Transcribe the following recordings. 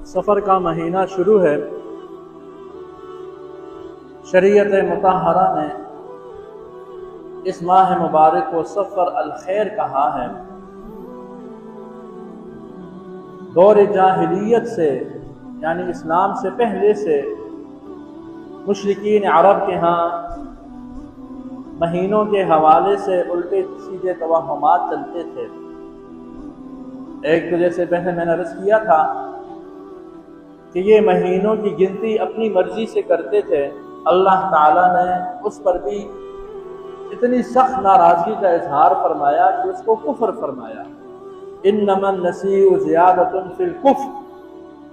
सफ़र का महीना शुरू है। शरीयत मुतहरा ने इस माह मुबारक को सफ़र अल खैर कहा है। दौर जाहिलियत से यानी इस्लाम से पहले से मुशरिकीन अरब के यहाँ महीनों के हवाले से उल्टे सीधे तवहमात चलते थे। एक तो जैसे पहले मैंने अर्ज़ किया था कि ये महीनों की गिनती अपनी मर्जी से करते थे। अल्लाह ताला ने उस पर भी इतनी सख्त नाराज़गी का इजहार फरमाया कि उसको कुफ्र फरमाया। इन्नमन नसीउ ज़ियादतुन फिल कुफ्र,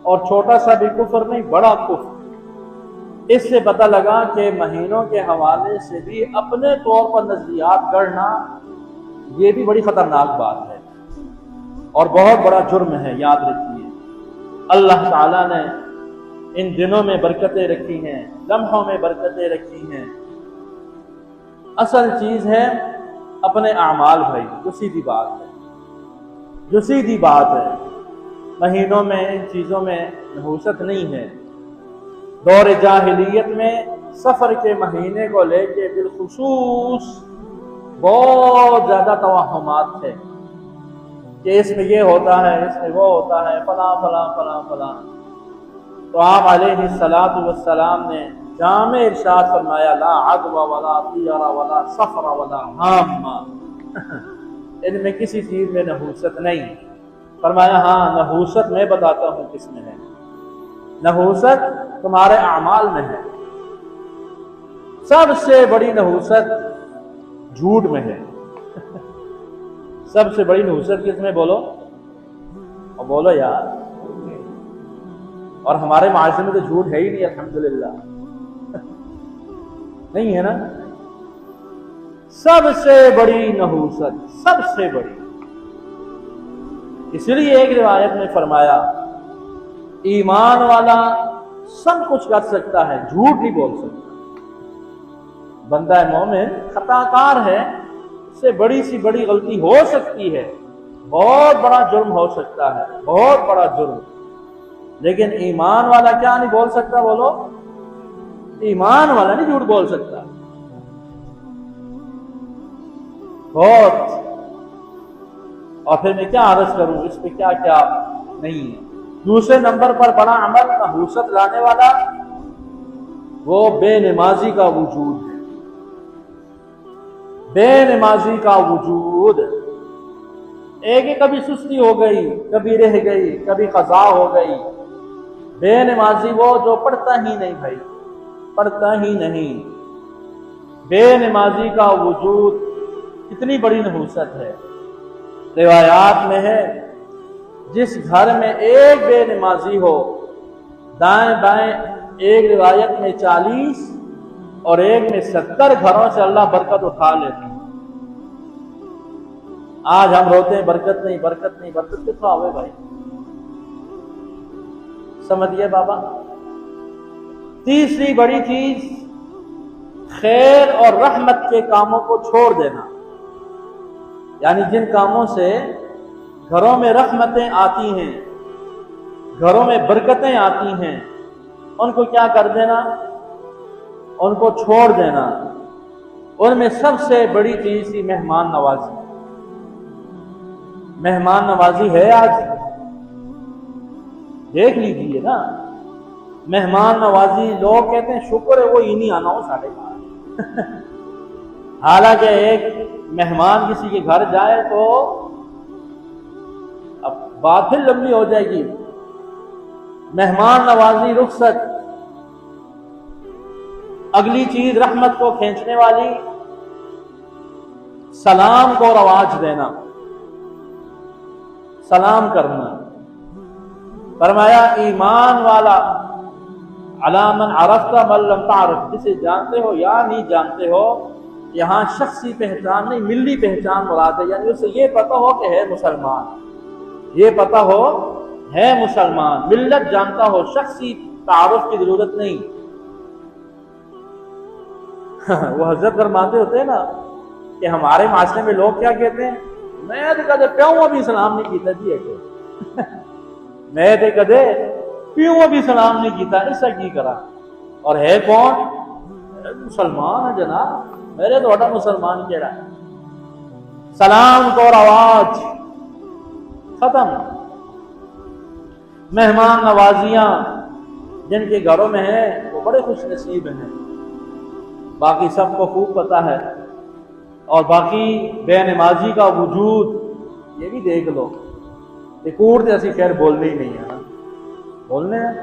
और छोटा सा भी कुफ्र नहीं, बड़ा कुफ्र। इससे पता लगा कि महीनों के हवाले से भी अपने तौर पर नज़रियात गढ़ना ये भी बड़ी ख़तरनाक बात है और बहुत बड़ा जुर्म है। याद रखिए, अल्लाह ताला ने इन दिनों में बरकतें रखी हैं, लम्हों में बरकतें रखी हैं। असल चीज़ है अपने आमाल भाई, जो सीधी बात है, जो सीधी बात है। महीनों में इन चीज़ों में नहूसत नहीं है। दौर जाहिलियत में सफ़र के महीने को लेके बिलखुसूस बहुत ज़्यादा तवहमात थे कि इसमें ये होता है, इसमें वो होता है, फला फला फला फला। तो आप अलैहिस्सलातु वस्सलाम ने जामे इरशाद फरमाया, ला अदवा वला तियारा वला सफरा वला हाम्मा इनमें किसी चीज़ में नहूसत नहीं। फरमाया हाँ, नहूसत मैं बताता हूँ किसमें है। नहूसत तुम्हारे अमाल में है। सबसे बड़ी नहूसत झूठ में है। सबसे बड़ी नहूसत किसमें, बोलो और बोलो यार। और हमारे माशरे में तो झूठ है ही नहीं, अल्हम्दुलिल्लाह। नहीं है ना। सबसे बड़ी नहूसत, सबसे बड़ी। इसलिए एक रिवायत में फरमाया, ईमान वाला सब कुछ कर सकता है, झूठ नहीं बोल सकता। बंदा मोमिन खताकार है, उससे बड़ी सी बड़ी गलती हो सकती है, बहुत बड़ा जुर्म हो सकता है, बहुत बड़ा जुर्म। लेकिन ईमान वाला क्या नहीं बोल सकता, बोलो। ईमान वाला नहीं झूठ बोल सकता। बहुत। और फिर मैं क्या अर्ज करूं, इस पे क्या क्या नहीं है। दूसरे नंबर पर बड़ा अमल नहूसत लाने वाला वो बेनमाजी का वजूद है। बेनमाजी का वजूद। एक कभी सुस्ती हो गई, कभी रह गई, कभी कज़ा हो गई। बेनमाजी वो जो पढ़ता ही नहीं भाई, पढ़ता ही नहीं। बेनमाजी का वजूद कितनी बड़ी नहूसत है। रिवायात में है, जिस घर में एक बेनमाजी हो, दाएं बाएं एक रिवायत में 40 और एक में 70 घरों से अल्लाह बरकत उठा लेते हैं। आज हम रोते हैं बरकत नहीं, बरकत नहीं, बरकत कितना हुए भाई, समझिए बाबा। तीसरी बड़ी चीज खैर और रहमत के कामों को छोड़ देना। यानी जिन कामों से घरों में रहमतें आती हैं, घरों में बरकतें आती हैं, उनको क्या कर देना, उनको छोड़ देना। उनमें सबसे बड़ी चीज थी मेहमान नवाजी। मेहमान नवाजी है आज, देख लीजिए ना। मेहमान नवाजी, लोग कहते हैं शुक्र है वो ही नहीं आना हो साढ़े बार। हालांकि एक मेहमान किसी के घर जाए तो अब बात फिर लंबी हो जाएगी। मेहमान नवाजी रुखसत। अगली चीज रहमत को खींचने वाली, सलाम को रवाज देना, सलाम करना। फरमाया ईमान वाला अला मन अरफ्ता मन लम तारिफ, जिसे जानते हो या नहीं जानते हो। यहाँ शख्सी पहचान नहीं, मिल्ली पहचान मुराद है। यानी उसे ये पता हो कि है मुसलमान, ये पता हो है मुसलमान, मिल्लत जानता हो, शख्सी तारुफ की जरूरत नहीं। वो हजरत फरमाते होते हैं ना कि हमारे माशरे में लोग क्या कहते हैं, मैं तो कदे प्याऊं अभी सलाम नहीं कीता जी है। मैं तो कदे پیوں بھی سلام نہیں کیتا، ایسا کی کرا؟ اور ہے کون؟ مسلمان ہے جناب، میرے تو اٹھا مسلمان کہڑا ہے؟ سلام کو آواز ختم۔ مہمان نوازیاں جن کے گھروں میں ہیں وہ بڑے خوش نصیب ہیں، باقی سب کو خوب پتہ ہے۔ اور باقی بے نمازی کا وجود یہ بھی دیکھ لو، ایک اور تے اسی خیر بولنے ہی نہیں ہے، بولنے ہیں